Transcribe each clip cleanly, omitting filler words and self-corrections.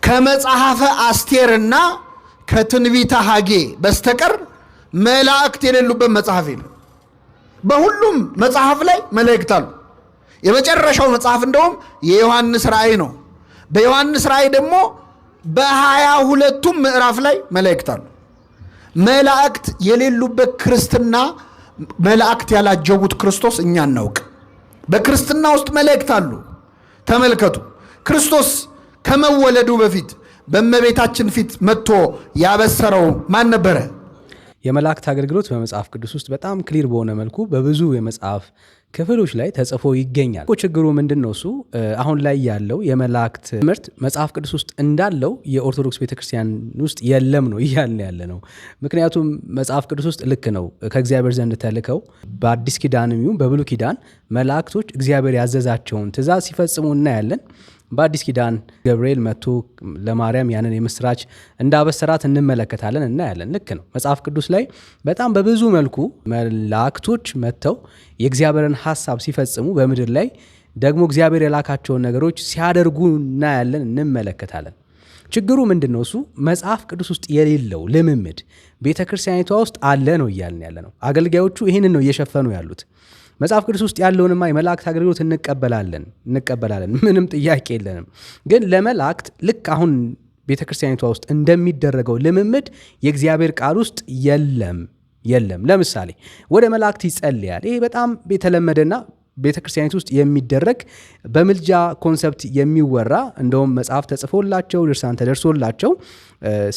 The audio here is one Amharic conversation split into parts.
ከመጽሐፈ አስቴርና ከትንቢተ ሐጌ በስተቀር መላእክት የሌሉበት መጽሐፍ የለም። በሁሉም መጽሐፍ ላይ መላእክት አሉ። የመጨረሻው መጽሐፍ እንደውም የዮሐንስ ራእይ ነው። በዮሐንስ ራእይ ደግሞ በ22ቱም ምዕራፍ ላይ መላእክት አሉ። መላእክት የሌሉበት ክርስትና፣ መላእክት ያላጀቡት ክርስቶስ እኛ እናውቅ። በክርስትና ውስጥ መላእክት አሉ። ተመልከቱ፣ ክርስቶስ ከመወለዱ በፊት በእመቤታችን ፊት መጥቶ ያበሰረው ማን ነበረ? የመላእክት አገልግሎት በመጽሐፍ ቅዱስ ውስጥ በጣም ክሊር በሆነ መልኩ በብዙ የመጽሐፍ ክፍሎች ላይ ተጽፎ ይገኛል። ችግሩ ምንድን ነው? እሱ አሁን ላይ ያለው የመላእክት ትምህርት መጽሐፍ ቅዱስ ውስጥ እንዳለው የኦርቶዶክስ ቤተክርስቲያን ውስጥ የለም ነው እያልን ያለ ነው። ምክንያቱም መጽሐፍ ቅዱስ ውስጥ ልክ ነው ከእግዚአብሔር ዘንድ ተልከው በአዲስ ኪዳንም ይሁን በብሉይ ኪዳን መላእክቶች እግዚአብሔር ያዘዛቸውን ትእዛዝ ሲፈጽሙ እናያለን። በአዲስ ኪዳን ገብርኤል መጥቶ ለማርያም ያንን የምስራች እንዳበሰራት እንመለከታለን፣ እናያለን። ልክ ነው። መጽሐፍ ቅዱስ ላይ በጣም በብዙ መልኩ መላእክቶች መጥተው የእግዚአብሔርን ሐሳብ ሲፈጽሙ በምድር ላይ ደግሞ እግዚአብሔር የላካቸውን ነገሮች ሲያደርጉ እናያለን፣ እንመለከታለን። ችግሩ ምንድን ነው? እሱ መጽሐፍ ቅዱስ ውስጥ የሌለው ልምምድ ቤተ ክርስቲያኒቷ ውስጥ አለ ነው እያልን ያለ ነው። አገልጋዮቹ ይህንን ነው እየሸፈኑ ያሉት። መጽሐፍ ቅዱስ ውስጥ ያለውንማ የመላእክት አገልግሎት እንቀበላለን፣ ምንም ጥያቄ የለንም። ግን ለመላእክት ልክ አሁን ቤተክርስቲያኒቷ ውስጥ እንደሚደረገው ልምምድ የእግዚአብሔር ቃል ውስጥ የለም። ለምሳሌ ወደ መላእክት ይጸልያል። ይሄ በጣም የተለመደና ቤተክርስቲያኒት ውስጥ የሚደረግ በምልጃ ኮንሰፕት የሚወራ እንደውም መጽሐፍ ተጽፎላቸው ድርሳን ተደርሶላቸው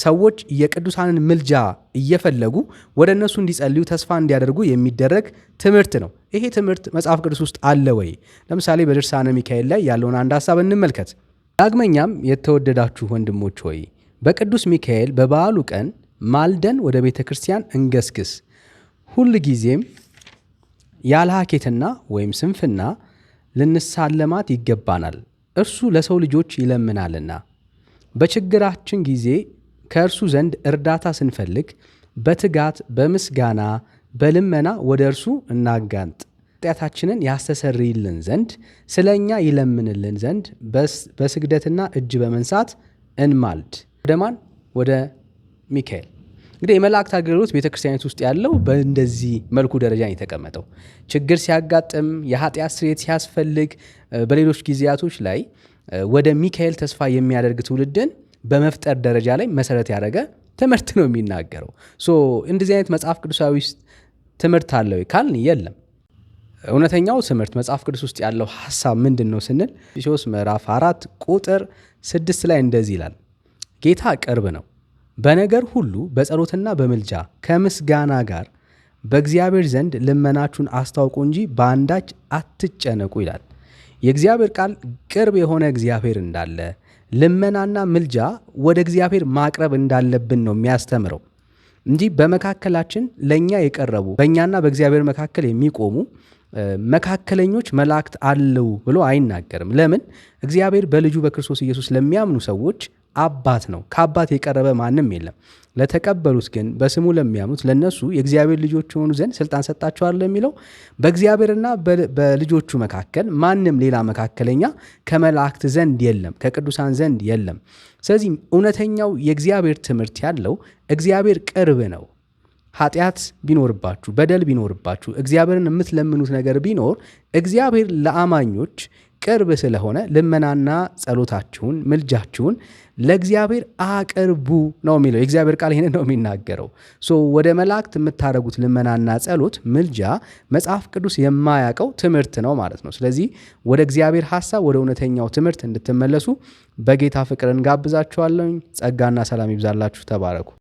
ሰዎች የቅዱሳንን ምልጃ እየፈለጉ ወደ እነሱ እንዲጸልዩ ተስፋ እንዲያደርጉ የሚደረግ ትምህርት ነው። ይሄ ትምህርት መጽሐፍ ቅዱስ ውስጥ አለ ወይ? ለምሳሌ በድርሳነ ሚካኤል ላይ ያለውን አንድ ሐሳብ እንመልከት። ዳግመኛም የተወደዳችሁ ወንድሞች ሆይ በቅዱስ ሚካኤል በበዓሉ ቀን ማልደን ወደ ቤተ ክርስቲያን እንገስግስ፣ ሁል ጊዜም ያለ ሀኬትና ወይም ስንፍና ልንሳለማት ይገባናል። እርሱ ለሰው ልጆች ይለምናልና በችግራችን ጊዜ ከእርሱ ዘንድ እርዳታ ስንፈልግ በትጋት በምስጋና በልመና ወደ እርሱ እናጋንጥ። ኃጢአታችንን ያስተሰርይልን ዘንድ ስለ እኛ ይለምንልን ዘንድ በስግደትና እጅ በመንሳት እንማልድ። ወደ ማን? ወደ ሚካኤል። እንግዲህ የመላእክት አገልግሎት ቤተክርስቲያኒት ውስጥ ያለው በእንደዚህ መልኩ ደረጃ የተቀመጠው ችግር ሲያጋጥም የኃጢአት ስርየት ሲያስፈልግ በሌሎች ጊዜያቶች ላይ ወደ ሚካኤል ተስፋ የሚያደርግ ትውልድን በመፍጠር ደረጃ ላይ መሰረት ያደረገ ትምህርት ነው የሚናገረው። እንደዚህ አይነት መጽሐፍ ቅዱሳዊ ትምህርት አለው ካልን የለም። እውነተኛው ትምህርት መጽሐፍ ቅዱስ ውስጥ ያለው ሐሳብ ምንድን ነው ስንል ፊልጵስዩስ ምዕራፍ 4 ቁጥር 6 ላይ እንደዚህ ይላል፣ ጌታ ቅርብ ነው፣ በነገር ሁሉ በጸሎትና በምልጃ ከምስጋና ጋር በእግዚአብሔር ዘንድ ልመናችሁን አስታውቁ እንጂ በአንዳች አትጨነቁ ይላል። የእግዚአብሔር ቃል ቅርብ የሆነ እግዚአብሔር እንዳለ ልመናና ምልጃ ወደ እግዚአብሔር ማቅረብ እንዳለብን ነው የሚያስተምረው እንጂ በመካከላችን ለእኛ የቀረቡ በእኛና በእግዚአብሔር መካከል የሚቆሙ መካከለኞች መላእክት አለው ብሎ አይናገርም። ለምን? እግዚአብሔር በልጁ በክርስቶስ ኢየሱስ ለሚያምኑ ሰዎች አባት ነው። ከአባት የቀረበ ማንም የለም። ለተቀበሉት ግን በስሙ ለሚያምኑት ለነሱ የእግዚአብሔር ልጆች የሆኑ ዘንድ ስልጣን ሰጣቸዋል የሚለው በእግዚአብሔርና በልጆቹ መካከል ማንም ሌላ መካከለኛ ከመላእክት ዘንድ የለም፣ ከቅዱሳን ዘንድ የለም። ስለዚህ እውነተኛው የእግዚአብሔር ትምህርት ያለው እግዚአብሔር ቅርብ ነው። ኃጢአት ቢኖርባችሁ፣ በደል ቢኖርባችሁ፣ እግዚአብሔርን የምትለምኑት ነገር ቢኖር እግዚአብሔር ለአማኞች ቅርብ ስለሆነ ልመናና ጸሎታችሁን ምልጃችሁን ለእግዚአብሔር አቅርቡ ነው የሚለው። የእግዚአብሔር ቃል ይህንን ነው የሚናገረው። ወደ መላእክት የምታደርጉት ልመናና ጸሎት ምልጃ መጽሐፍ ቅዱስ የማያውቀው ትምህርት ነው ማለት ነው። ስለዚህ ወደ እግዚአብሔር ሐሳብ ወደ እውነተኛው ትምህርት እንድትመለሱ በጌታ ፍቅር እንጋብዛችኋለሁ። ጸጋና ሰላም ይብዛላችሁ። ተባረኩ።